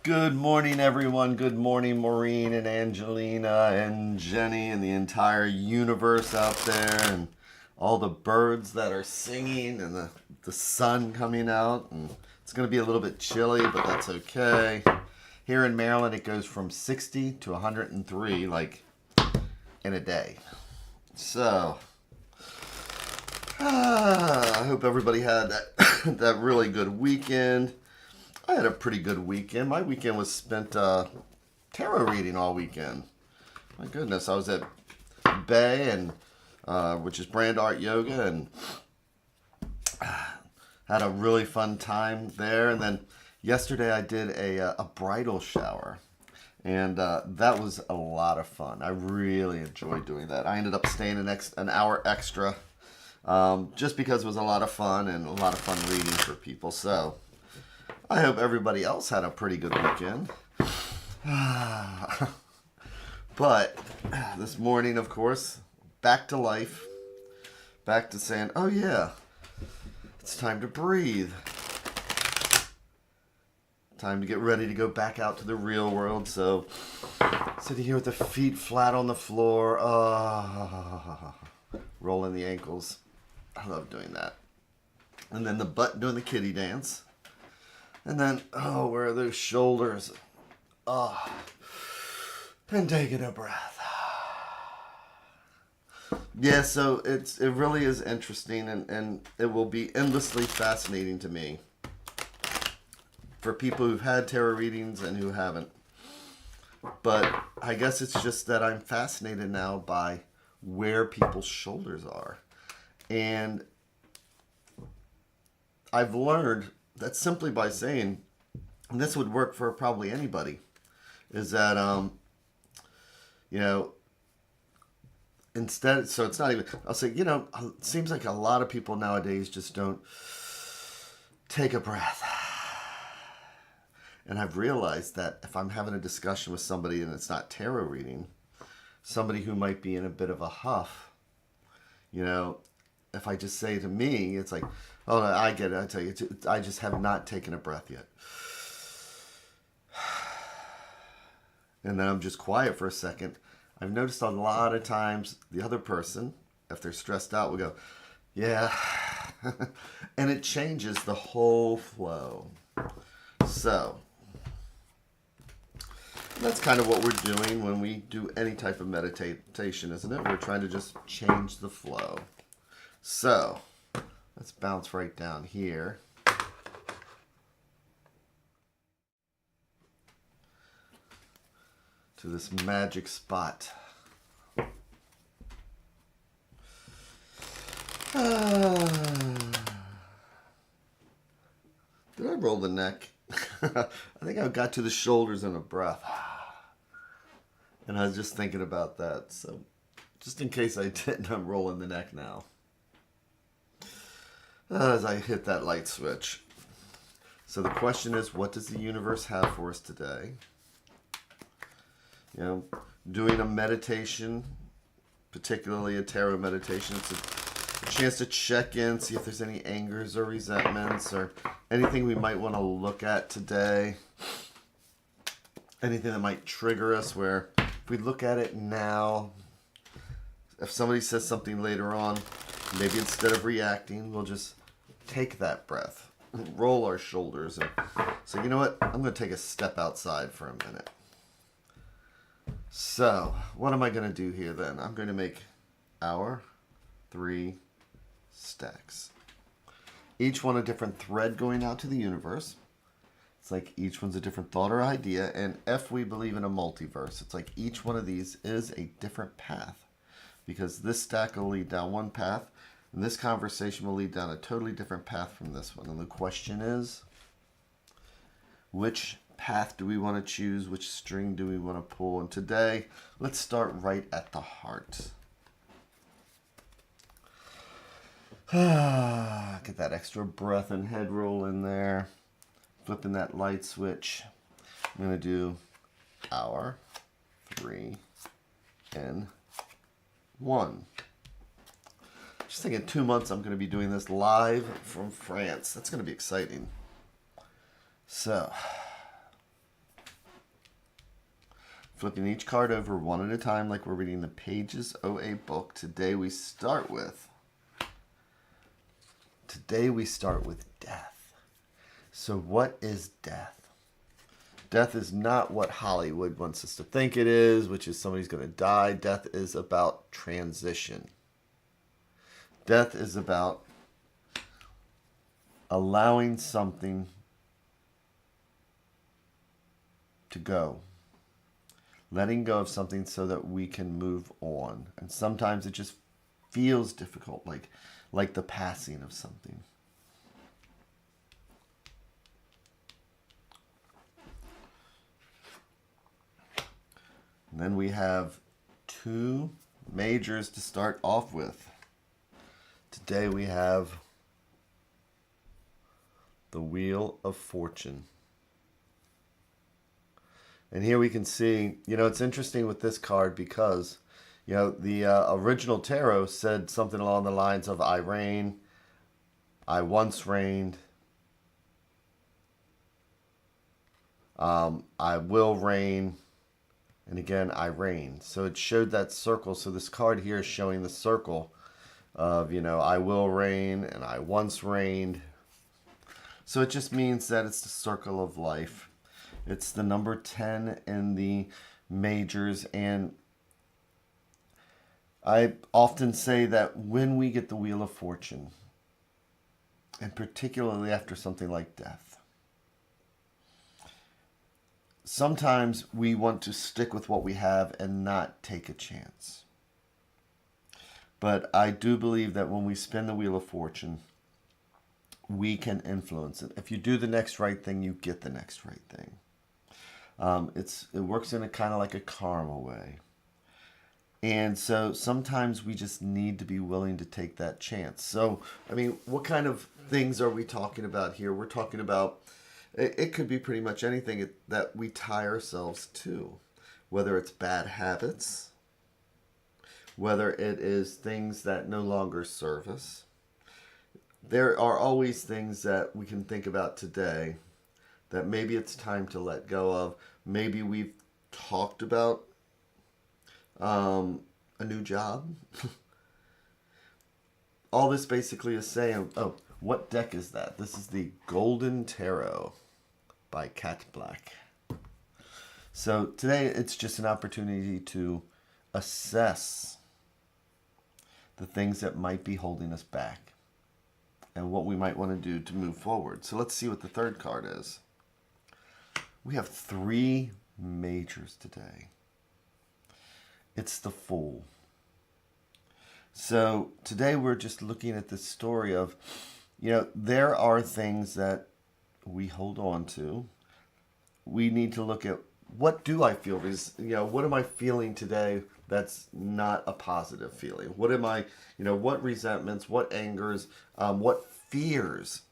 Good morning, everyone. Good morning, Maureen and Angelina and Jenny and the entire universe out there and all the birds that are singing and the sun coming out. And it's going to be a little bit chilly, but that's okay. Here in Maryland, it goes from 60 to 103, like, in a day. So, I hope everybody had that really good weekend. I had a pretty good weekend. My weekend was spent tarot reading all weekend. My goodness, I was at Bay, and which is Brand Art Yoga, and had a really fun time there. And then yesterday I did a bridal shower, and that was a lot of fun. I really enjoyed doing that. I ended up staying an hour extra just because it was a lot of fun and a lot of fun reading for people. So I hope everybody else had a pretty good weekend. But this morning, of course, back to life. Back to saying, oh yeah, it's time to breathe. Time to get ready to go back out to the real world. So, sitting here with the feet flat on the floor. Rolling the ankles. I love doing that. And then the butt doing the kitty dance. And then, where are those shoulders? And taking a breath. Yeah, so it really is interesting, and it will be endlessly fascinating to me for people who've had tarot readings and who haven't. But I guess it's just that I'm fascinated now by where people's shoulders are. And I've learned that simply by saying, and this would work for probably anybody, is that, instead, so it's not even, I'll say, it seems like a lot of people nowadays just don't take a breath. And I've realized that if I'm having a discussion with somebody and it's not tarot reading, somebody who might be in a bit of a huff, if I just say to me, it's like, oh, no, I get it. I tell you, I just have not taken a breath yet. And then I'm just quiet for a second. I've noticed a lot of times the other person, if they're stressed out, will go, yeah. And it changes the whole flow. So, that's kind of what we're doing when we do any type of meditation, isn't it? We're trying to just change the flow. So, let's bounce right down here. To this magic spot. Did I roll the neck? I think I got to the shoulders in a breath. And I was just thinking about that. So, just in case I didn't, I'm rolling the neck now. As I hit that light switch. So the question is, what does the universe have for us today? Doing a meditation, particularly a tarot meditation, it's a chance to check in, see if there's any angers or resentments or anything we might want to look at today. Anything that might trigger us, where if we look at it now, if somebody says something later on, maybe instead of reacting, we'll just take that breath, roll our shoulders, and say, you know what, I'm going to take a step outside for a minute. So, what am I going to do here then? I'm going to make our 3 stacks. Each one a different thread going out to the universe. It's like each one's a different thought or idea, and if we believe in a multiverse, it's like each one of these is a different path. Because this stack will lead down one path, and this conversation will lead down a totally different path from this one. And the question is, which path do we want to choose? Which string do we want to pull? And today, let's start right at the heart. Get that extra breath and head roll in there. Flipping that light switch. I'm going to do our 3 and 1. Just think in 2 months I'm going to be doing this live from France. That's going to be exciting. So, flipping each card over one at a time like we're reading the Pages OA book. Today we start with death. So what is death? Death is not what Hollywood wants us to think it is, which is somebody's going to die. Death is about transition. Death is about allowing something to go. Letting go of something so that we can move on. And sometimes it just feels difficult, like the passing of something. And then we have two majors to start off with. Today we have the Wheel of Fortune. And here we can see, it's interesting with this card because, the original tarot said something along the lines of, I reign, I once reigned, I will reign, and again, I reign. So it showed that circle. So this card here is showing the circle of, I will reign and I once reigned. So it just means that it's the circle of life. It's the number 10 in the majors. And I often say that when we get the Wheel of Fortune, and particularly after something like death, sometimes we want to stick with what we have and not take a chance. But I do believe that when we spin the Wheel of Fortune, we can influence it. If you do the next right thing, you get the next right thing. It works in a kind of like a karma way. And so sometimes we just need to be willing to take that chance. So, what kind of things are we talking about here? We're talking about, it could be pretty much anything that we tie ourselves to, whether it's bad habits, whether it is things that no longer serve us. There are always things that we can think about today that maybe it's time to let go of. Maybe we've talked about a new job. All this basically is saying, what deck is that? This is the Golden Tarot by Cat Black. So today it's just an opportunity to assess the things that might be holding us back and what we might want to do to move forward. So let's see what the third card is. We have three majors today. It's the Fool. So today we're just looking at this story of, there are things that we hold on to. We need to look at, what do I feel? What am I feeling today that's not a positive feeling? What am I, what resentments, what angers, what fears?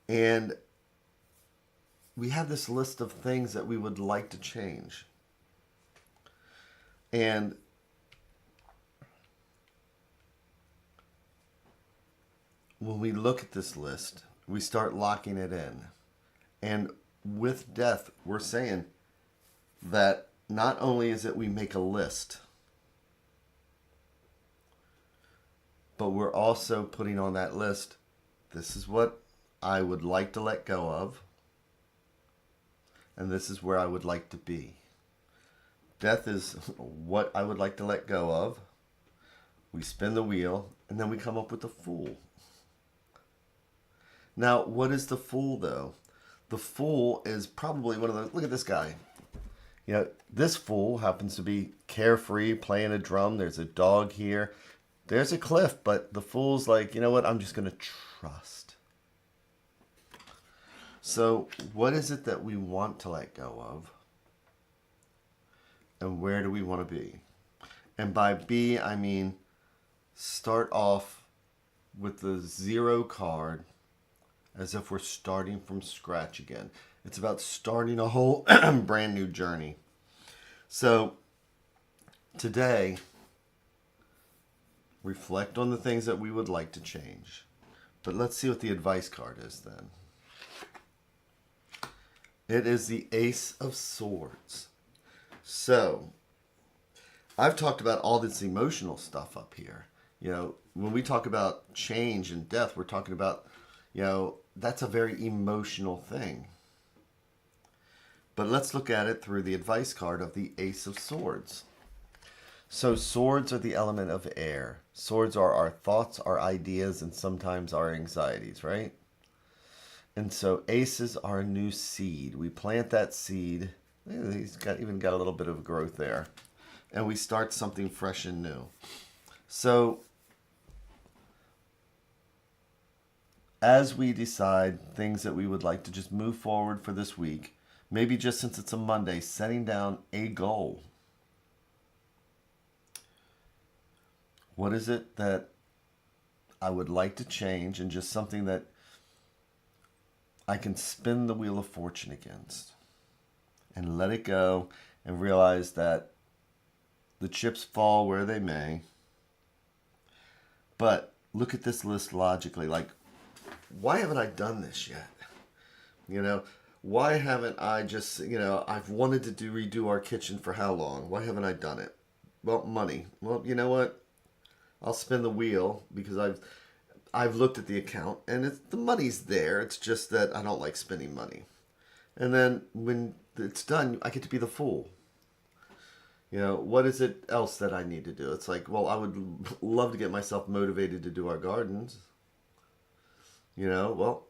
And we have this list of things that we would like to change. And when we look at this list, we start locking it in. And with death, we're saying that not only is it we make a list, but we're also putting on that list, this is what I would like to let go of, and this is where I would like to be. Death is what I would like to let go of. We spin the wheel, and then we come up with the Fool. Now, what is the Fool, though? The Fool is probably one of those, look at this guy. This Fool happens to be carefree, playing a drum. There's a dog here. There's a cliff, but the Fool's like, you know what? I'm just going to trust. So what is it that we want to let go of? And where do we want to be? And by be, I mean start off with the 0 card as if we're starting from scratch again. It's about starting a whole brand new journey. So today, reflect on the things that we would like to change. But let's see what the advice card is then. It is the Ace of Swords. So, I've talked about all this emotional stuff up here. You know, when we talk about change and death, we're talking about, you know, that's a very emotional thing. But let's look at it through the advice card of the Ace of Swords. So swords are the element of air. Swords are our thoughts, our ideas, and sometimes our anxieties, right? And so aces are a new seed. We plant that seed. He's even got a little bit of growth there. And we start something fresh and new. So as we decide things that we would like to just move forward for this week, maybe just since it's a Monday, setting down a goal. What is it that I would like to change, and just something that I can spin the wheel of fortune against and let it go and realize that the chips fall where they may. But look at this list logically. Like, why haven't I done this yet? You know, why haven't I just, you know, I've wanted to redo our kitchen for how long? Why haven't I done it? Well, money. Well, you know what? I'll spin the wheel because I've looked at the account and the money's there. It's just that I don't like spending money. And then when it's done, I get to be the fool. You know, what is it else that I need to do? It's like, well, I would love to get myself motivated to do our gardens. You know, well,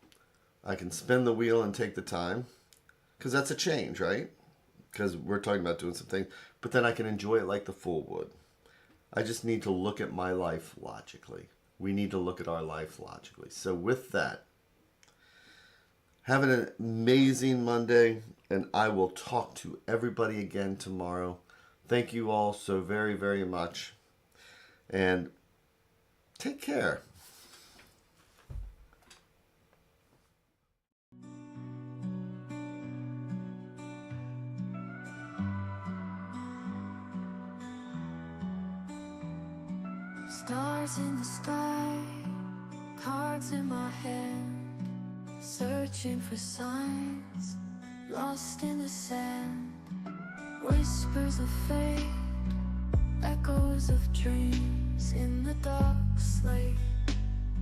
I can spin the wheel and take the time because that's a change, right? Because we're talking about doing something, but then I can enjoy it like the fool would. I just need to look at my life logically. We need to look at our life logically. So with that, have an amazing Monday, and I will talk to everybody again tomorrow. Thank you all so very, very much, and take care. Stars in the sky, cards in my hand, searching for signs, lost in the sand. Whispers of fate, echoes of dreams in the dark slate.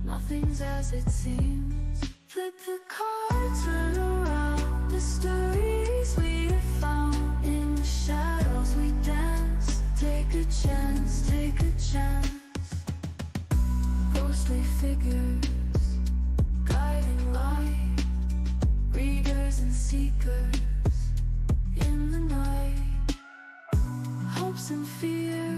Nothing's as it seems. Flip the cards, turn around. The stories we have found in the shadows we dance. Take a chance, take a chance. Ghostly figures, guiding light, readers and seekers in the night. Hopes and fears.